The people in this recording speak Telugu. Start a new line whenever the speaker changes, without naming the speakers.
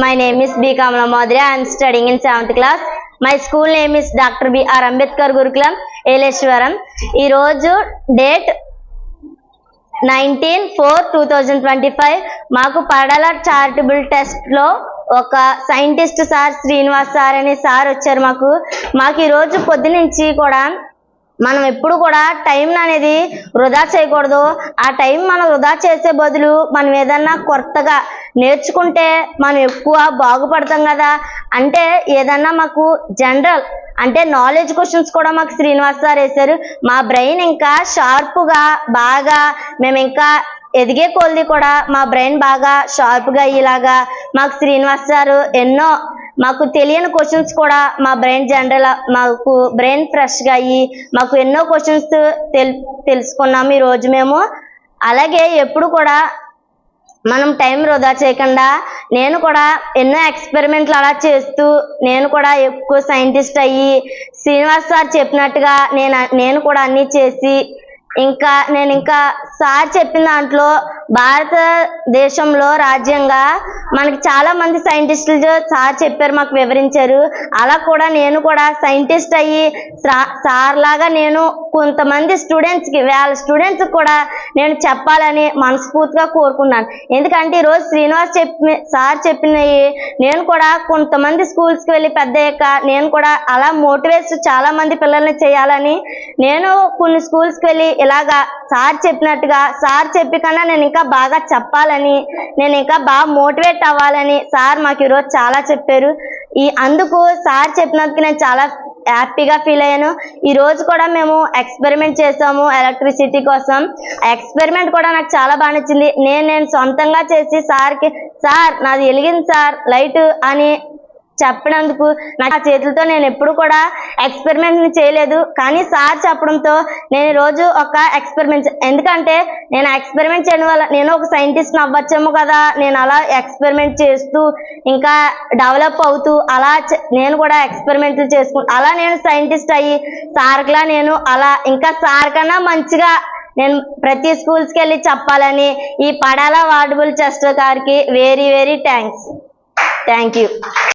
My name is B. Kamala Madhuri. I am studying in 7th class. My school name is Dr. B.R. Ambedkar Gurukulam, Eleshwaram. ఈ రోజు డేట్ 19/4/2025 మాకు పడాల చారిటబుల్ టెస్ట్ లో ఒక సైంటిస్ట్ సార్ శ్రీనివాస్ సార్ అనే సార్ వచ్చారు. మాకు ఈ రోజు పొద్దు నుంచి కూడా మనం ఎప్పుడు కూడా టైం అనేది వృధా చేయకూడదు. ఆ టైం మనం వృధా చేసే బదులు మనం ఏదన్నా కొత్తగా నేర్చుకుంటే మనం ఎక్కువ బాగుపడతాం కదా. అంటే ఏదన్నా మాకు జనరల్ అంటే నాలెడ్జ్ క్వశ్చన్స్ కూడా మాకు శ్రీనివాస్ సార్ వేశారు. మా బ్రెయిన్ ఇంకా షార్ప్గా బాగా మేము ఇంకా ఎదిగే కొలది కూడా మా బ్రెయిన్ బాగా షార్ప్గా అయ్యేలాగా మాకు శ్రీనివాస్ సార్ ఎన్నో మాకు తెలియని క్వశ్చన్స్ కూడా మా బ్రెయిన్ జనరల్ మాకు బ్రెయిన్ ఫ్రెష్గా అయ్యి మాకు ఎన్నో క్వశ్చన్స్ తెలుసుకున్నాము ఈరోజు మేము. అలాగే ఎప్పుడు కూడా మనం టైం వృధా చేయకుండా నేను కూడా ఎన్నో ఎక్స్పెరిమెంట్లు అలా చేస్తూ నేను కూడా ఎక్కువ సైంటిస్ట్ అయ్యి శ్రీనివాస్ సార్ చెప్పినట్టుగా నేను కూడా అన్నీ చేసి నేను సార్ చెప్పిన దాంట్లో భారతదేశంలో రాజ్యంగా మనకి చాలా మంది సైంటిస్టులు సార్ చెప్పారు, మాకు వివరించారు. అలా కూడా నేను కూడా సైంటిస్ట్ అయ్యి సార్ లాగా నేను కొంతమంది స్టూడెంట్స్కి స్టూడెంట్స్ కూడా నేను చెప్పాలని మనస్ఫూర్తిగా కోరుకున్నాను. ఎందుకంటే ఈరోజు శ్రీనివాస్ సార్ చెప్పినవి నేను కూడా కొంతమంది స్కూల్స్కి వెళ్ళి పెద్దయ్యాక నేను కూడా అలా మోటివేట్ చాలా మంది పిల్లల్ని చేయాలని నేను కొన్ని స్కూల్స్కి వెళ్ళి ఇలాగా సార్ చెప్పినట్టుగా సార్ చెప్పి కన్నా నేను ఇంకా బాగా చెప్పాలని నేను ఇంకా బాగా మోటివేట్ అవ్వాలని సార్ మాకు ఈరోజు చాలా చెప్పారు. అందుకు సార్ చెప్పినందుకు నేను చాలా హ్యాపీగా ఫీల్ అయ్యాను. ఈ రోజు కూడా మేము ఎక్స్పెరిమెంట్ చేసాము ఎలక్ట్రిసిటీ కోసం. ఆ ఎక్స్పెరిమెంట్ కూడా నాకు చాలా బాగా నచ్చింది. నేను సొంతంగా చేసి సార్కి సార్ నాది వెలిగింది సార్ లైట్ అని చెప్పినందుకు నా చేతులతో నేను ఎప్పుడు కూడా ఎక్స్పెరిమెంట్ చేయలేదు. కానీ సార్ చెప్పడంతో నేను ఈరోజు ఒక ఎక్స్పెరిమెంట్ ఎందుకంటే నేను ఎక్స్పెరిమెంట్ చేయడం వల్ల నేను ఒక సైంటిస్ట్ అవ్వచ్చేమో కదా. నేను అలా ఎక్స్పెరిమెంట్ చేస్తూ ఇంకా డెవలప్ అవుతూ అలా నేను కూడా ఎక్స్పెరిమెంట్లు చేసుకుంటూ అలా నేను సైంటిస్ట్ అయ్యి సార్లా నేను అలా ఇంకా సార్ కన్నా మంచిగా నేను ప్రతి స్కూల్స్కి వెళ్ళి చెప్పాలని ఈ పడాల వార్డబుల్ చెస్టర్ గారికి వెరీ వెరీ థ్యాంక్ యూ.